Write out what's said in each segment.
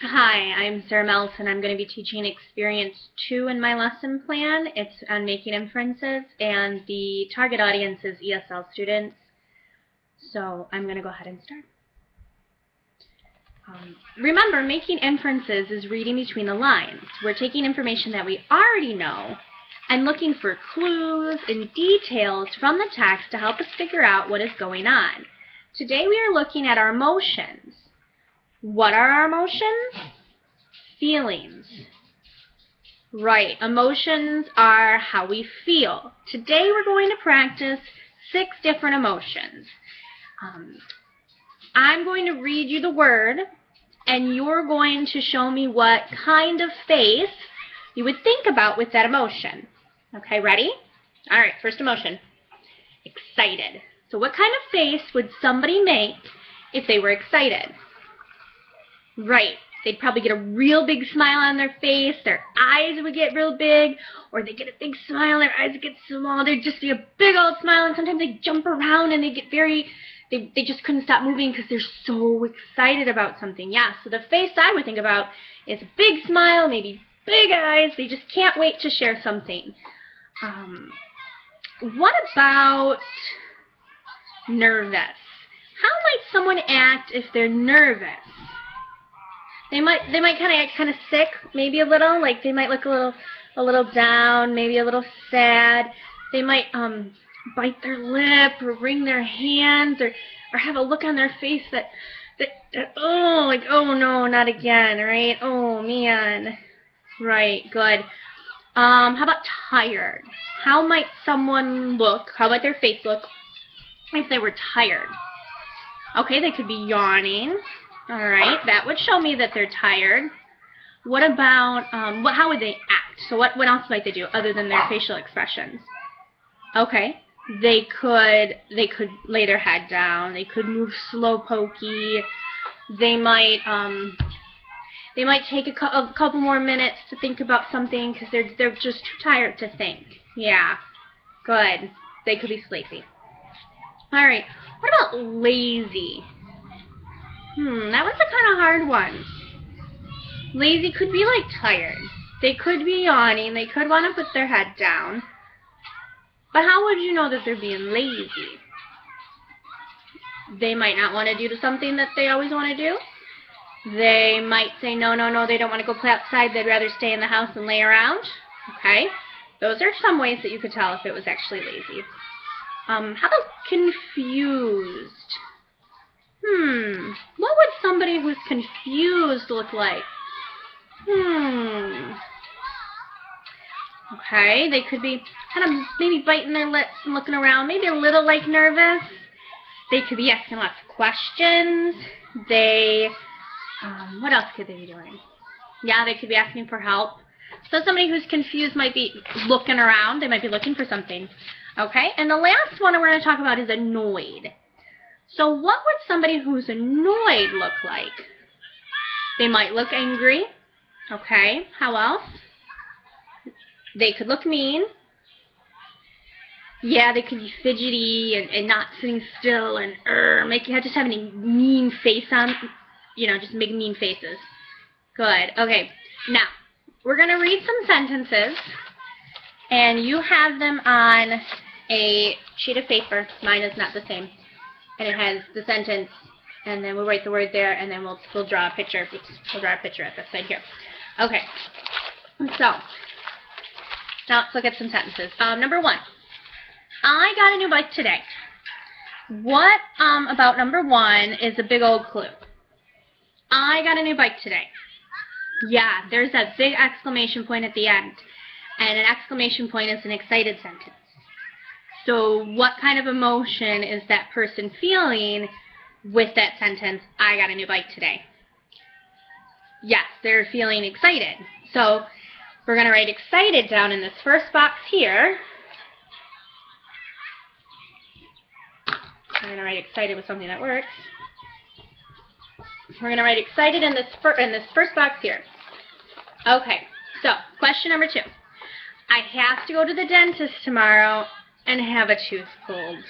Hi, I'm Sarah Melton. I'm going to be teaching Experience 2 in my lesson plan. It's on making inferences, and the target audience is ESL students. So I'm going to go ahead and start. Remember, making inferences is reading between the lines. We're taking information that we already know and looking for clues and details from the text to help us figure out what is going on. Today we are looking at our emotions. What are our emotions? Feelings. Right, emotions are how we feel. Today we're going to practice 6 different emotions. I'm going to read you the word, and you're going to show me what kind of face you would think about with that emotion. Okay, ready? All right, first emotion, excited. So what kind of face would somebody make if they were excited? Right. They'd probably get a real big smile on their face, their eyes would get real big, or they get a big smile, their eyes would get small, there'd just be a big old smile, and sometimes they jump around and they get they just couldn't stop moving because they're so excited about something. Yeah, so the face I would think about is a big smile, maybe big eyes, they just can't wait to share something. What about nervous? How might someone act if they're nervous? They might kind of act kind of sick, maybe a little, like they might look a little down, maybe a little sad. They might bite their lip or wring their hands or have a look on their face that oh, like, oh no, not again, right? Oh man. Right, good. How about tired? How might someone look? How might their face look if they were tired? Okay, they could be yawning. All right, that would show me that they're tired. What about, how would they act? So what else might they do other than their facial expressions? Okay, they could lay their head down. They could move slow pokey. They might take a couple more minutes to think about something because they're just too tired to think. Yeah, good. They could be sleepy. All right, what about lazy? That was a kind of hard one. Lazy could be like tired. They could be yawning. They could want to put their head down. But how would you know that they're being lazy? They might not want to do something that they always want to do. They might say no, they don't want to go play outside. They'd rather stay in the house and lay around. Okay? Those are some ways that you could tell if it was actually lazy. How about confused? What would somebody who's confused look like? Okay, they could be kind of maybe biting their lips and looking around, maybe a little like nervous. They could be asking lots of questions. They, what else could they be doing? Yeah, they could be asking for help. So somebody who's confused might be looking around. They might be looking for something. Okay, and the last one we're going to talk about is annoyed. So what would somebody who's annoyed look like? They might look angry. Okay, how else? They could look mean. Yeah, they could be fidgety and not sitting still and just having a mean face on, just make mean faces. Good. Okay, now we're going to read some sentences, and you have them on a sheet of paper. Mine is not the same. And it has the sentence, and then we'll write the word there, and then we'll draw a picture. We'll draw a picture at this side here. Okay. So now let's look at some sentences. Number 1. I got a new bike today. What about number 1 is a big old clue? I got a new bike today. Yeah, there's that big exclamation point at the end, and an exclamation point is an excited sentence. So what kind of emotion is that person feeling with that sentence, I got a new bike today? Yes, they're feeling excited. So we're going to write excited down in this first box here. I'm going to write excited with something that works. We're going to write excited in this first box here. Okay, so question number 2. I have to go to the dentist tomorrow and have a tooth pulled.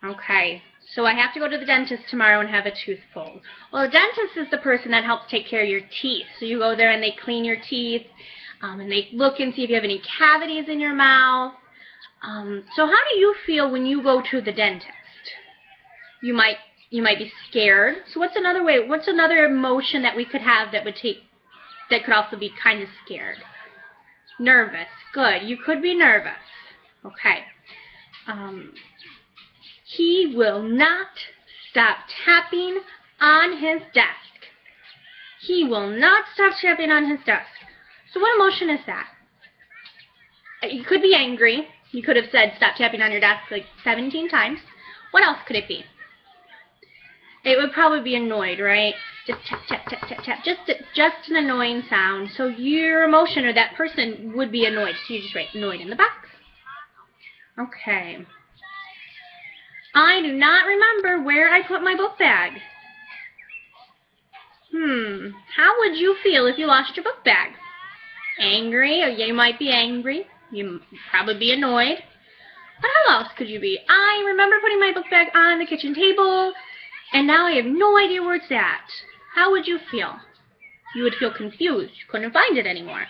Okay, So I have to go to the dentist tomorrow and have a tooth pulled. Well, the dentist is the person that helps take care of your teeth. So you go there and they clean your teeth, and they look and see if you have any cavities in your mouth. So how do you feel when you go to the dentist? You might be scared. So what's another emotion that we could have that could also be kind of scared? Nervous. Good. You could be nervous. Okay. He will not stop tapping on his desk. He will not stop tapping on his desk. So what emotion is that? You could be angry. You could have said stop tapping on your desk like 17 times. What else could it be? It would probably be annoyed, right? Just tap, tap, tap, tap, tap. Just an annoying sound. So your emotion or that person would be annoyed. So you just write annoyed in the box. Okay. I do not remember where I put my book bag. How would you feel if you lost your book bag? Angry, or you might be angry. You probably be annoyed. But how else could you be? I remember putting my book bag on the kitchen table, and now I have no idea where it's at. How would you feel? You would feel confused. You couldn't find it anymore.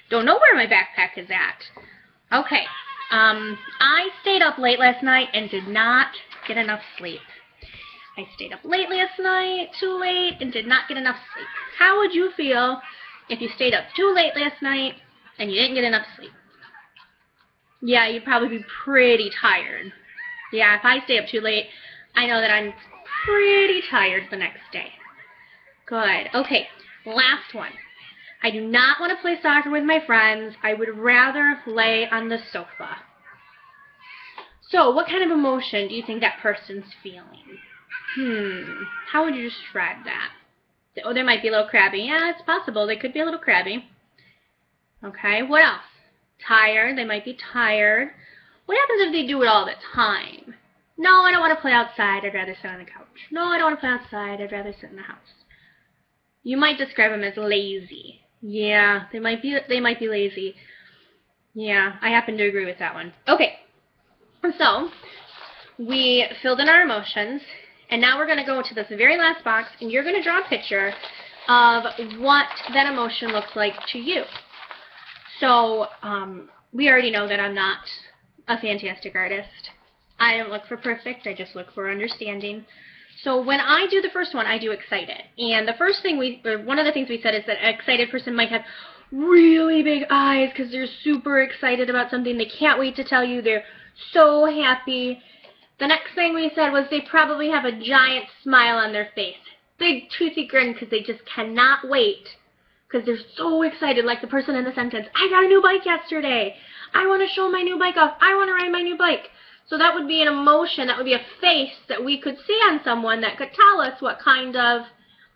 Don't know where my backpack is at. Okay. I stayed up late last night and did not get enough sleep. I stayed up late last night, too late, and did not get enough sleep. How would you feel if you stayed up too late last night and you didn't get enough sleep? Yeah, you'd probably be pretty tired. Yeah, if I stay up too late, I know that I'm pretty tired the next day. Good. Okay, last one. I do not want to play soccer with my friends. I would rather lay on the sofa. So, what kind of emotion do you think that person's feeling? How would you describe that? Oh, they might be a little crabby. Yeah, it's possible. They could be a little crabby. Okay, what else? Tired. They might be tired. What happens if they do it all the time? No, I don't want to play outside. I'd rather sit on the couch. No, I don't want to play outside. I'd rather sit in the house. You might describe them as lazy. Yeah, they might be lazy. Yeah, I happen to agree with that one. Okay, so we filled in our emotions, and now we're going to go to this very last box, and you're going to draw a picture of what that emotion looks like to you. So we already know that I'm not a fantastic artist. I don't look for perfect. I just look for understanding. So when I do the first one, I do excited. And the first thing one of the things we said is that an excited person might have really big eyes because they're super excited about something. They can't wait to tell you. They're so happy. The next thing we said was they probably have a giant smile on their face. Big toothy grin because they just cannot wait because they're so excited, like the person in the sentence. I got a new bike yesterday. I want to show my new bike off. I want to ride my new bike. So that would be an emotion, that would be a face that we could see on someone that could tell us what kind of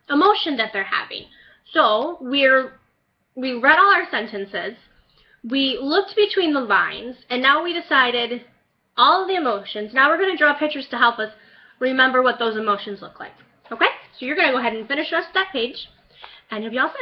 emotion that they're having. So we read all our sentences, we looked between the lines, and now we decided all of the emotions. Now we're going to draw pictures to help us remember what those emotions look like. Okay? So you're going to go ahead and finish the rest of that page, and you'll be all set.